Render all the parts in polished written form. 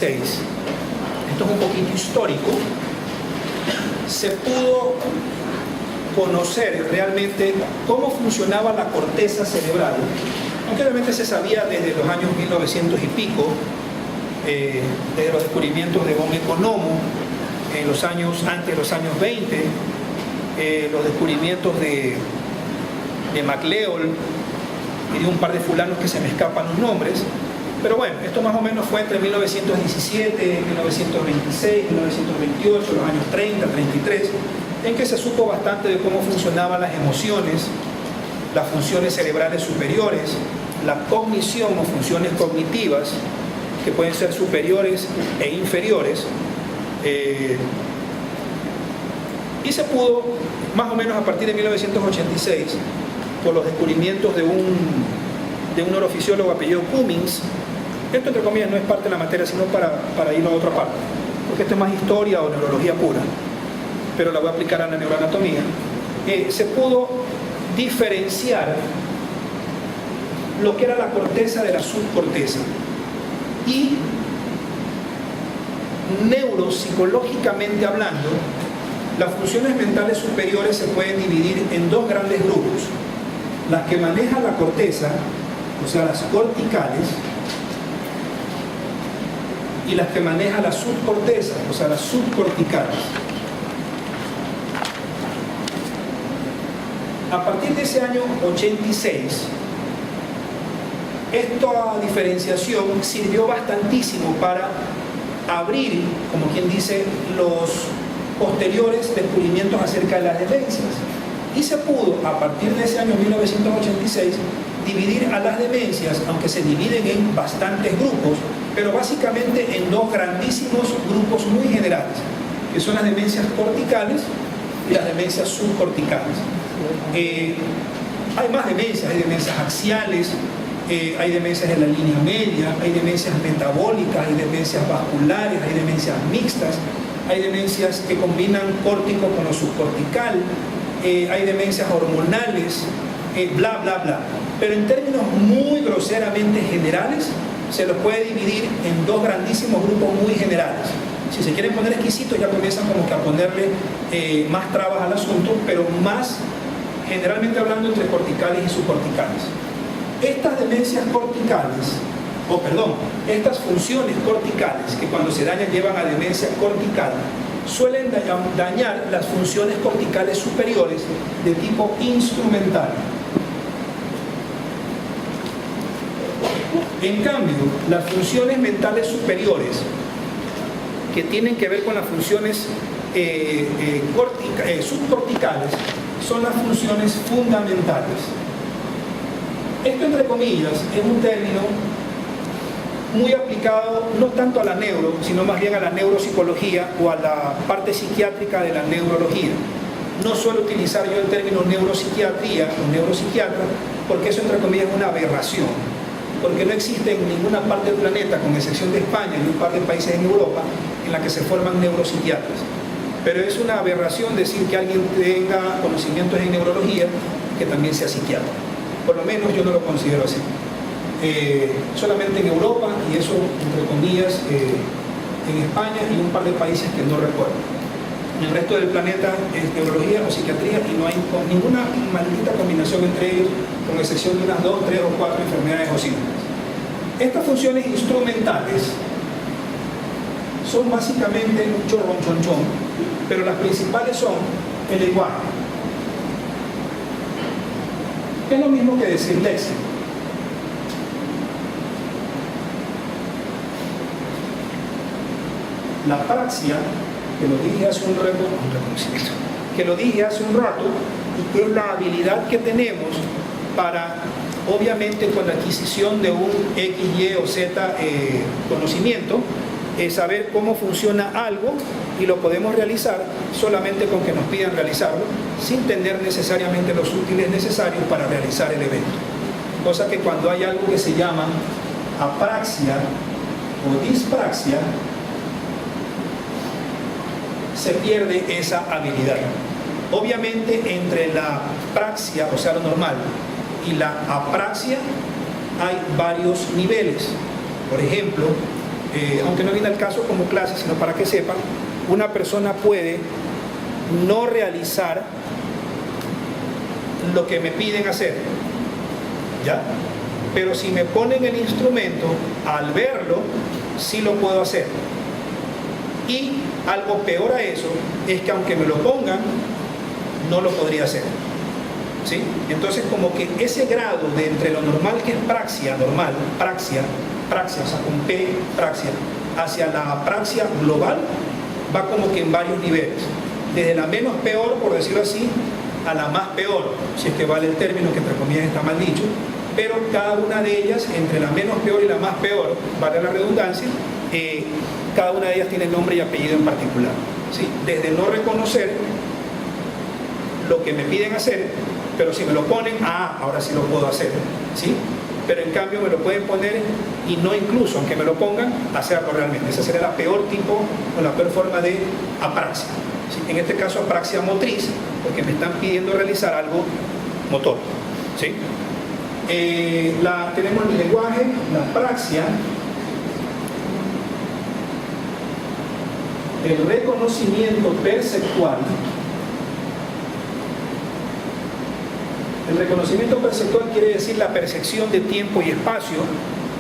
esto es un poquito histórico, se pudo conocer realmente cómo funcionaba la corteza cerebral, aunque obviamente se sabía desde los años 1900 y pico, desde los descubrimientos de von Economo, en los años, antes de los años 20, los descubrimientos de MacLeod y de un par de fulanos que se me escapan los nombres, pero bueno, esto más o menos fue entre 1917, 1926, 1928, los años 30, 33, en que se supo bastante de cómo funcionaban las emociones, las funciones cerebrales superiores, la cognición o funciones cognitivas, que pueden ser superiores e inferiores, y se pudo, más o menos a partir de 1986, por los descubrimientos de un neurofisiólogo apellido Cummings. Esto, entre comillas, no es parte de la materia, sino para ir a otra parte, porque esto es más historia o neurología pura, pero la voy a aplicar a la neuroanatomía. Se pudo diferenciar lo que era la corteza de la subcorteza, y neuropsicológicamente hablando, las funciones mentales superiores se pueden dividir en dos grandes grupos: las que maneja la corteza, o sea, las corticales, y las que maneja la subcorteza, o sea, las subcorticales. A partir de ese año 86, esta diferenciación sirvió bastantísimo para abrir, como quien dice, los posteriores descubrimientos acerca de las demencias. Y se pudo, a partir de ese año 1986, dividir a las demencias, aunque se dividen en bastantes grupos, pero básicamente en dos grandísimos grupos muy generales, que son las demencias corticales y las demencias subcorticales. Hay más demencias, hay demencias axiales, hay demencias de la línea media, hay demencias metabólicas, hay demencias vasculares, hay demencias mixtas, hay demencias que combinan córtico con lo subcortical, hay demencias hormonales, bla, bla, bla. Pero en términos muy groseramente generales, se los puede dividir en dos grandísimos grupos muy generales. Si se quieren poner exquisitos, ya comienzan como que a ponerle más trabas al asunto, pero más generalmente hablando entre corticales y subcorticales. Estas demencias corticales, estas funciones corticales que cuando se dañan llevan a demencia cortical, suelen dañar las funciones corticales superiores de tipo instrumental. En cambio, las funciones mentales superiores, que tienen que ver con las funciones subcorticales, son las funciones fundamentales. Esto, entre comillas, es un término muy aplicado no tanto a la neuro, sino más bien a la neuropsicología o a la parte psiquiátrica de la neurología. No suelo utilizar yo el término neuropsiquiatría o neuropsiquiatra, porque eso, entre comillas, es una aberración, porque no existe en ninguna parte del planeta, con excepción de España y un par de países en Europa, en la que se forman neuropsiquiatras. Pero es una aberración decir que alguien tenga conocimientos en neurología que también sea psiquiatra. Por lo menos yo no lo considero así. Solamente en Europa, y eso entre comillas en España y un par de países que no recuerdo. En el resto del planeta es neurología o psiquiatría, y no hay ninguna maldita combinación entre ellos, con excepción de unas 2, 3 o 4 enfermedades o síntomas. Estas funciones instrumentales son básicamente un chorronchonchón, pero las principales son el lenguaje. Es lo mismo que decir léxico. La praxia, que lo dije hace un rato, y que es la habilidad que tenemos para, obviamente, con la adquisición de un X, Y o Z conocimiento, saber cómo funciona algo, y lo podemos realizar solamente con que nos pidan realizarlo, sin tener necesariamente los útiles necesarios para realizar el evento. Cosa que cuando hay algo que se llama apraxia o dispraxia, se pierde esa habilidad. Obviamente, entre la praxia, o sea lo normal, y la apraxia hay varios niveles. Por ejemplo, aunque no viene al caso como clase, sino para que sepan, una persona puede no realizar lo que me piden hacer, ¿ya? Pero si me ponen el instrumento, al verlo, sí lo puedo hacer. Y algo peor a eso es que aunque me lo pongan, no lo podría hacer, ¿sí? Entonces, como que ese grado de entre lo normal, que es praxia, normal, praxia, o sea, con P, praxia, hacia la praxia global, va como que en varios niveles. Desde la menos peor, por decirlo así, a la más peor, si es que vale el término, que entre comillas está mal dicho, pero cada una de ellas, entre la menos peor y la más peor, vale la redundancia, cada una de ellas tiene nombre y apellido en particular, ¿sí? Desde no reconocer lo que me piden hacer, pero si me lo ponen, ahora sí lo puedo hacer, ¿sí? Pero en cambio me lo pueden poner y no incluso, aunque me lo pongan, hacerlo realmente. Esa sería la peor tipo o la peor forma de apraxia, ¿sí? En este caso apraxia motriz, porque me están pidiendo realizar algo motor, ¿sí? Tenemos el lenguaje, la praxia, el reconocimiento perceptual. El reconocimiento perceptual quiere decir la percepción de tiempo y espacio,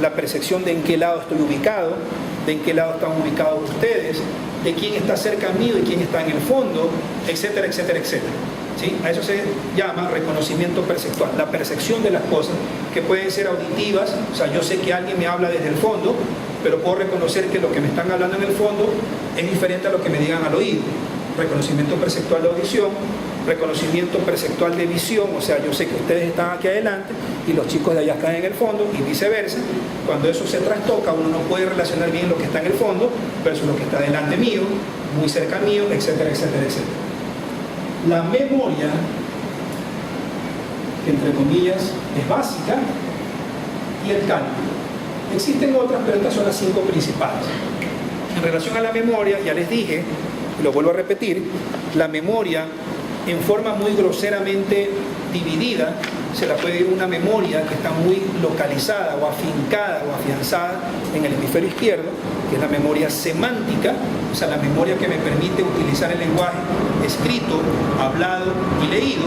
la percepción de en qué lado estoy ubicado, de en qué lado están ubicados ustedes, de quién está cerca mío y quién está en el fondo, etcétera, etcétera, etcétera, ¿sí? A eso se llama reconocimiento perceptual, la percepción de las cosas, que pueden ser auditivas, o sea, yo sé que alguien me habla desde el fondo, pero puedo reconocer que lo que me están hablando en el fondo es diferente a lo que me digan al oído. Reconocimiento perceptual de audición, reconocimiento perceptual de visión, o sea, yo sé que ustedes están aquí adelante y los chicos de allá están en el fondo y viceversa. Cuando eso se trastoca, uno no puede relacionar bien lo que está en el fondo versus lo que está delante mío, muy cerca mío, etcétera, etcétera, etcétera. La memoria, que entre comillas es básica, y el cálculo. Existen otras, pero estas son las 5 principales. En relación a la memoria, ya les dije, y lo vuelvo a repetir, la memoria en forma muy groseramente dividida, se la puede ir una memoria que está muy localizada o afincada o afianzada en el hemisferio izquierdo, que es la memoria semántica, o sea, la memoria que me permite utilizar el lenguaje escrito, hablado y leído,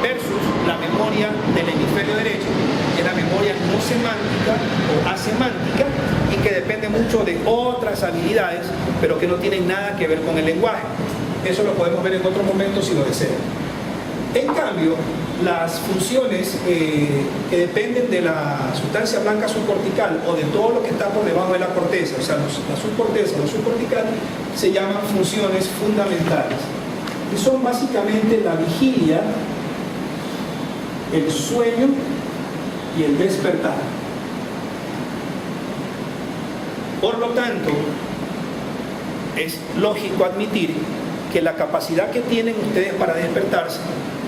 versus la memoria del hemisferio derecho, que es la memoria no semántica o asemántica y que depende mucho de otras habilidades, pero que no tienen nada que ver con el lenguaje. Eso lo podemos ver en otro momento si lo desean. En cambio, las funciones que dependen de la sustancia blanca subcortical o de todo lo que está por debajo de la corteza, o sea, la subcorteza o la subcortical, se llaman funciones fundamentales. Y son básicamente la vigilia, el sueño y el despertar. Por lo tanto, es lógico admitir que la capacidad que tienen ustedes para despertarse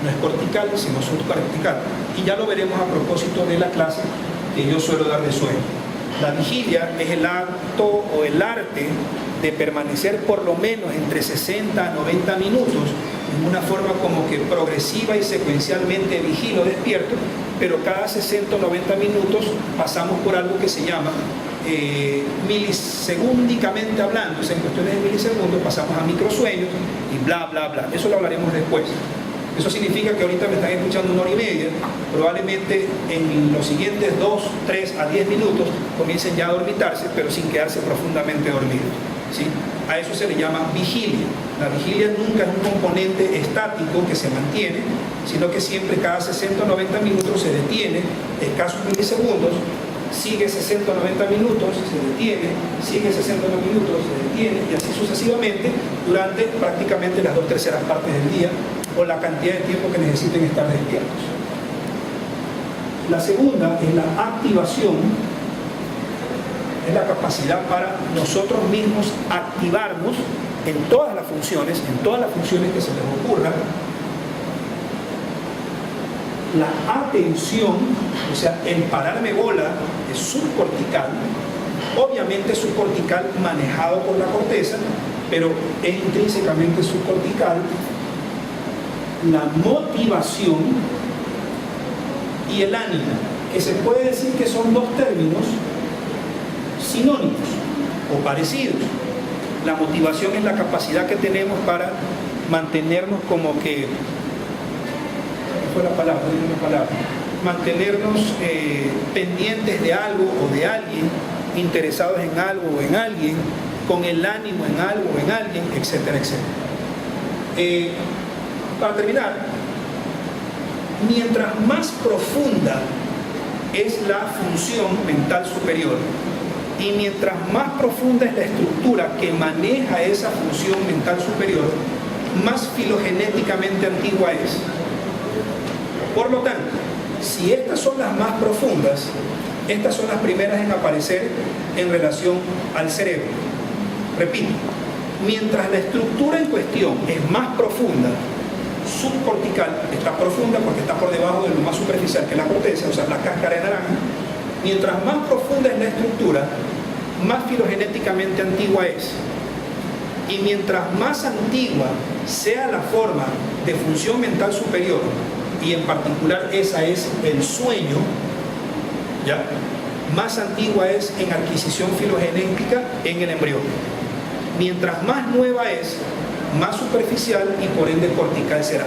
no es cortical, sino subcortical. Y ya lo veremos a propósito de la clase que yo suelo dar de sueño. La vigilia es el acto o el arte de permanecer por lo menos entre 60 a 90 minutos en una forma como que progresiva y secuencialmente vigilo despierto, pero cada 60 o 90 minutos pasamos por algo que se llama milisegúndicamente hablando, o sea, en cuestiones de milisegundos pasamos a microsueños y bla, bla, bla. Eso lo hablaremos después. Eso significa que ahorita me están escuchando 1 hora y media, probablemente en los siguientes 2, 3 a 10 minutos comiencen ya a dormitarse, pero sin quedarse profundamente dormidos, ¿sí? A eso se le llama vigilia. La vigilia nunca es un componente estático que se mantiene, sino que siempre cada 60 o 90 minutos se detiene, escasos milisegundos, sigue 60 o 90 minutos, se detiene, sigue 60 o 90 minutos, se detiene, y así sucesivamente durante prácticamente las 2/3 partes del día o la cantidad de tiempo que necesiten estar despiertos. La segunda es la activación, es la capacidad para nosotros mismos activarnos en todas las funciones que se les ocurra. La atención, o sea, el pararme bola, es subcortical, obviamente subcortical manejado por la corteza, pero es intrínsecamente subcortical. La motivación y el ánimo, que se puede decir que son 2 términos sinónimos o parecidos. La motivación es la capacidad que tenemos para mantenernos como que, ¿qué fue la palabra? Mantenernos pendientes de algo o de alguien, interesados en algo o en alguien, con el ánimo en algo o en alguien, etcétera, etcétera. Para terminar, mientras más profunda es la función mental superior y mientras más profunda es la estructura que maneja esa función mental superior, más filogenéticamente antigua es. Por lo tanto, si estas son las más profundas, estas son las primeras en aparecer en relación al cerebro. Repito, mientras la estructura en cuestión es más profunda, subcortical, está profunda porque está por debajo de lo más superficial que es la corteza, o sea, la cáscara de naranja. Mientras más profunda es la estructura, más filogenéticamente antigua es. Y mientras más antigua sea la forma de función mental superior, y en particular esa es el sueño, ¿ya?, más antigua es en adquisición filogenética en el embrión. Mientras más nueva es, más superficial y por ende cortical será.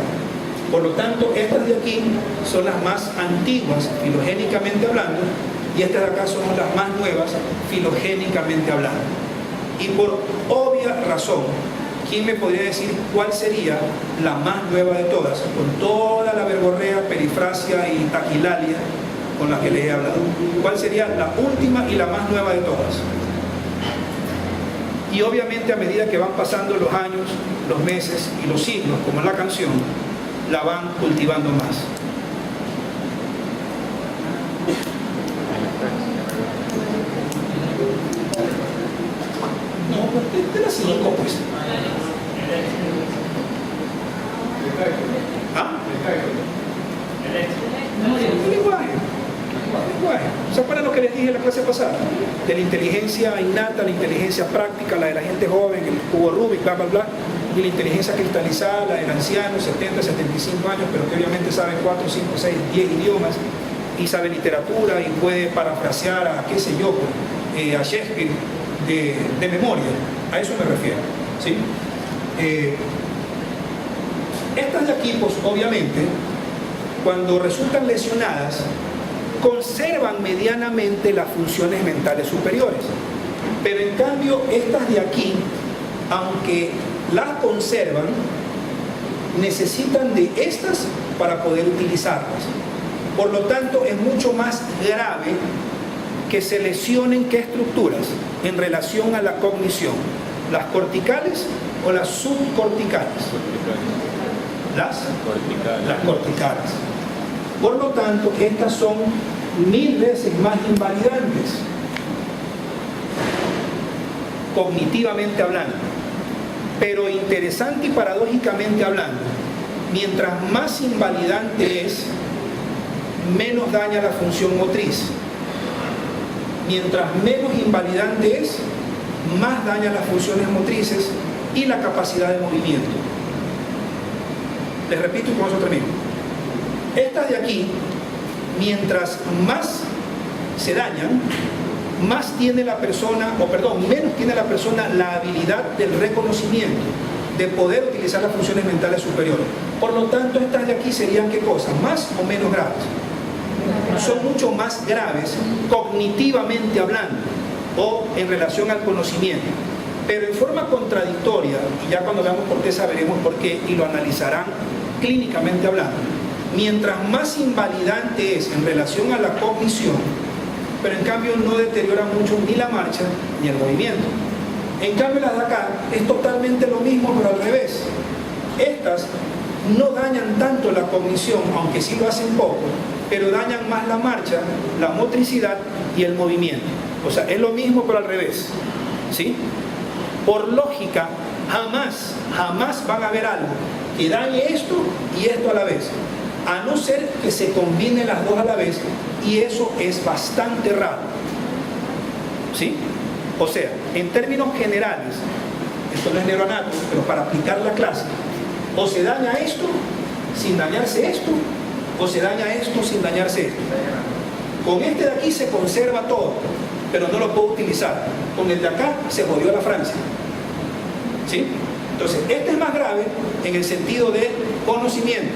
Por lo tanto, estas de aquí son las más antiguas filogénicamente hablando y estas de acá son las más nuevas filogénicamente hablando. Y por obvia razón, ¿quién me podría decir cuál sería la más nueva de todas? Con toda la verborrea, perifrasia y taquilalia con la que les he hablado. ¿Cuál sería la última y la más nueva de todas? Y obviamente a medida que van pasando los años, los meses y los siglos, como en la canción, la van cultivando más. No, de las 5 pues. ¿Ah? El lenguaje. ¿Se acuerdan lo que les dije en la clase pasada? De la inteligencia innata, la inteligencia práctica, la de la gente joven, el cubo Rubik, bla, bla, bla, y la inteligencia cristalizada, la del anciano, 70, 75 años, pero que obviamente sabe 4, 5, 6, 10 idiomas, y sabe literatura, y puede parafrasear a, qué sé yo, a Shakespeare de memoria. A eso me refiero, ¿sí? Estas de aquí, pues obviamente, cuando resultan lesionadas, conservan medianamente las funciones mentales superiores. Pero en cambio, estas de aquí, aunque las conservan, necesitan de estas para poder utilizarlas. Por lo tanto, es mucho más grave que se lesionen qué estructuras en relación a la cognición, las corticales o las subcorticales. Las corticales. Por lo tanto, estas son 1000 veces más invalidantes, cognitivamente hablando. Pero interesante y paradójicamente hablando, mientras más invalidante es, menos daña la función motriz. Mientras menos invalidante es, más daña las funciones motrices y la capacidad de movimiento. Les repito y con eso termino. Estas de aquí, mientras más se dañan, más tiene la persona, menos tiene la persona la habilidad del reconocimiento, de poder utilizar las funciones mentales superiores. Por lo tanto, estas de aquí serían ¿qué cosas? ¿Más o menos graves? Son mucho más graves cognitivamente hablando o en relación al conocimiento. Pero en forma contradictoria, y ya cuando veamos por qué sabremos por qué y lo analizarán clínicamente hablando, mientras más invalidante es en relación a la cognición, pero en cambio no deteriora mucho ni la marcha ni el movimiento. En cambio las de acá es totalmente lo mismo, pero al revés. Estas no dañan tanto la cognición, aunque sí lo hacen poco, pero dañan más la marcha, la motricidad y el movimiento. O sea, es lo mismo, pero al revés, ¿sí? Por lógica, jamás van a ver algo que dañe esto y esto a la vez, a no ser que se combinen las dos a la vez, y eso es bastante raro, ¿sí? O sea, en términos generales, esto no es neuroanato, pero para aplicar la clase, o se daña esto sin dañarse esto, o se daña esto sin dañarse esto. Con este de aquí se conserva todo, pero no lo puedo utilizar. Con el de acá se jodió la Francia. ¿Sí? Entonces, este es más grave en el sentido de conocimiento.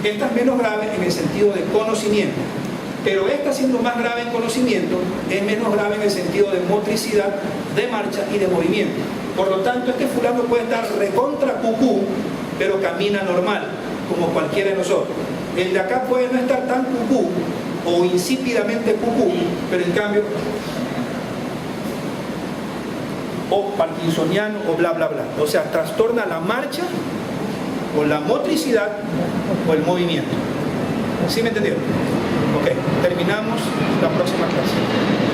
Esta es menos grave en el sentido de conocimiento. Pero esta, siendo más grave en conocimiento, es menos grave en el sentido de motricidad, de marcha y de movimiento. Por lo tanto, este fulano puede estar recontra cucú, pero camina normal, como cualquiera de nosotros. El de acá puede no estar tan cucú o insípidamente cucú, pero en cambio, o parkinsoniano o bla bla bla. O sea, trastorna la marcha o la motricidad o el movimiento. ¿Sí me entendieron? Ok, terminamos la próxima clase.